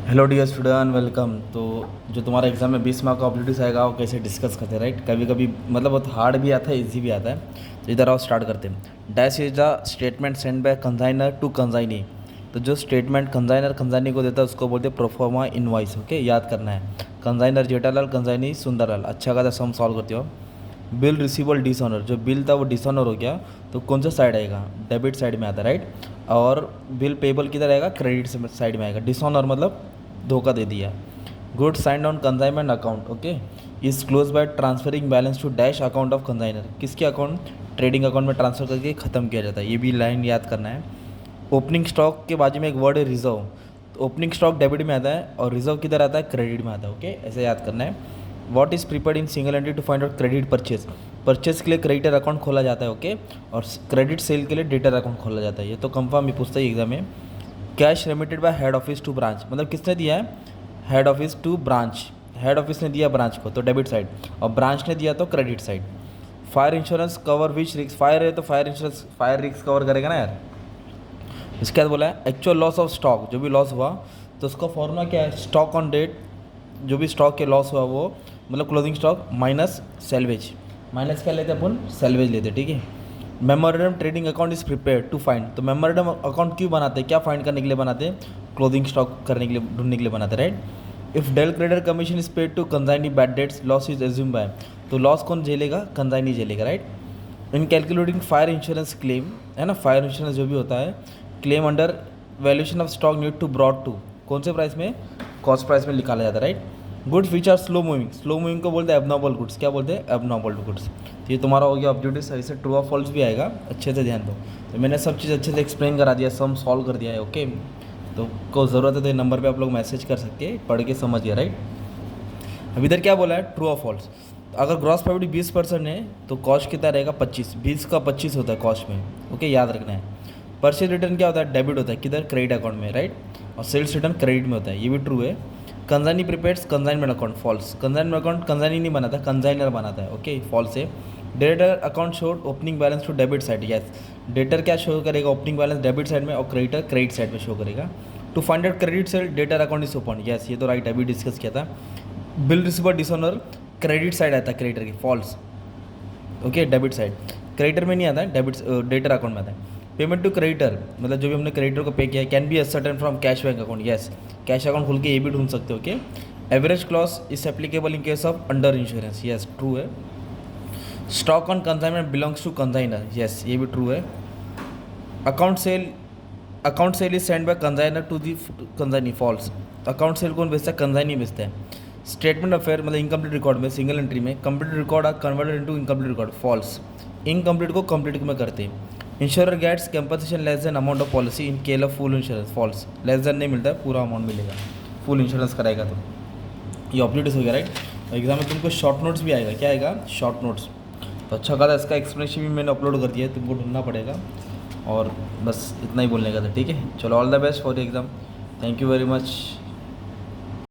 Hello dear student, welcome. तो जो तुम्हारा एग्जाम में 20 मार्क का ऑब्जेक्टिव आएगा वो कैसे डिस्कस करते हैं, राइट। कभी कभी मतलब बहुत हार्ड भी आता है, इजी भी आता है। तो इधर आओ स्टार्ट करते हैं। Dash is the statement send by consignor to consignee. तो जो स्टेटमेंट कंजाइनर कंजाइनी को देता है उसको बोलते हैं प्रोफॉर्मा इनवॉइस। ओके, याद करना है। कंजाइनर जेठालाल, कंजाइनी सुंदरलाल। अच्छा खासा सम सॉल्व करते हो। बिल रिसीवेबल डिसऑनर, जो बिल था वो डिसऑनर हो गया तो कौन सा साइड आएगा? डेबिट साइड में आता है, राइट। और बिल पेबल किधर आएगा? क्रेडिट साइड में आएगा। डिसऑनर मतलब धोखा दे दिया। Good signed on consignment account, okay, is close by transferring balance to dash account of consignor. किसके अकाउंट? ट्रेडिंग अकाउंट में ट्रांसफर करके ख़त्म किया जाता है। ये भी लाइन याद करना है। ओपनिंग स्टॉक के बाजू में एक वर्ड है रिजर्व। तो ओपनिंग स्टॉक डेबिट में आता है और रिजर्व किधर आता है? क्रेडिट में आता है। ओके, ऐसे याद करना है। What is prepared in single entry to find out credit purchase. Purchase के लिए क्रेडिटर अकाउंट खोला जाता है, ओके, और क्रेडिट सेल के लिए डेटर अकाउंट खोला जाता है। ये तो कंफर्म ही पूछता है एग्जाम में। Cash remitted by head office to branch, मतलब किसने दिया है? Head office to branch. Head office ने दिया ब्रांच को तो डेबिट साइड, और ब्रांच ने दिया तो credit side. Fire insurance cover विच रिस्क। फायर है तो fire insurance fire risk cover करेगा ना यार। इसके बाद बोला है एक्चुअल लॉस ऑफ स्टॉक, जो भी लॉस हुआ तो उसका फॉर्मूला क्या है? स्टॉक ऑन डेट, जो भी स्टॉक के लॉस हुआ वो मतलब closing stock minus salvage. Minus क्या लेते अपन? सेल्वेज लेते, ठीक है। Memorandum trading account is prepare to find. तो मेमोरेंडम अकाउंट क्यों बनाते हैं? क्या फाइंड करने के लिए बनाते हैं? क्लोजिंग स्टॉक करने के लिए, ढूंढने के लिए बनाते हैं, right. If del credere commission is paid to consignee bad debts, loss is assume by. तो लॉस कौन झेलेगा? कंजाइनी झेलेगा, right. In calculating fire insurance claim, है ना, फायर इंश्योरेंस जो भी होता है claim under valuation of stock need to brought to, कौन से प्राइस में? कॉस्ट प्राइस में निकाला जाता है, right. Goods which are slow moving. Slow moving को बोलते हैं एबनॉर्मल गुड्स। क्या बोलते हैं? Abnormal goods. तो ये तुम्हारा हो गया ऑब्जेक्टिव। सही से ट्रू और फॉल्स भी आएगा, अच्छे से ध्यान दो। तो मैंने सब चीज़ अच्छे से एक्सप्लेन करा दिया, सम सॉल्व कर दिया है, ओके। तो को ज़रूरत है तो ये नंबर पे आप लोग मैसेज कर सकते हैं, पढ़ के समझिए, राइट। अब इधर क्या बोला है? ट्रू और फॉल्स। अगर ग्रॉस प्रॉफिट 20% है तो कॉस्ट कितना रहेगा? 25। 20 का 25 होता है कॉस्ट में, ओके, याद रखना है। परचेज रिटर्न क्या होता है? डेबिट होता है, किधर? क्रेडिट अकाउंट में, राइट। और सेल्स रिटर्न क्रेडिट में होता है, ये भी ट्रू है। Consignee prepares consignment account, false. Consignment account consignee नहीं बनाता, कंजाइनर बनाता है, ओके, फॉल्स है। Debtor account showed opening balance to debit side, yes. Debtor क्या शो करेगा? ओपनिंग बैलेंस डेबिट साइड में, और क्रेडिटर क्रेडिट साइड में शो करेगा। To find out credit sale debtor account is open, yes, ये तो right, अभी डिस्कस किया था। Bill receiver dishonour credit side आता है क्रेडिटर की, false, okay, debit side. Creditor में नहीं आता है, डेबिट डेटर अकाउंट में आता है। पेमेंट टू क्रेडिटर मतलब जो भी हमने क्रेडिटर को पे किया है, can be certain from cash bank account, yes, cash account खोल के ये भी ढूंढ सकते हो, okay. Average clause is applicable in case of under insurance, yes, true है। Stock on consignment belongs to consignor, yes, ये भी ट्रू है। Account sale is send by consignor to the consignee, false. Account sale कौन भेजता है? Consignee भेजता है। Statement affair मतलब इनकम्प्लीट रिकॉर्ड में, सिंगल एंट्री में complete record are converted into incomplete record, false. Incomplete को कंप्लीट में करते हैं। Insurer gets compensation less than amount of policy in case of full insurance, false. Less than नहीं मिलता है, पूरा अमाउंट मिलेगा फुल इंश्योरेंस कराएगा तो। ये ऑब्जेक्टिव हो गया, राइट। एग्जाम में तुमको शॉर्ट नोट्स भी आएगा, क्या आएगा? Short notes. तो अच्छा खासा इसका एक्सप्लेनेशन भी मैंने अपलोड कर दिया है, तुमको ढूंढना पड़ेगा। और बस इतना ही बोलने का था, ठीक है। चलो, all the best for exam. Thank you very much.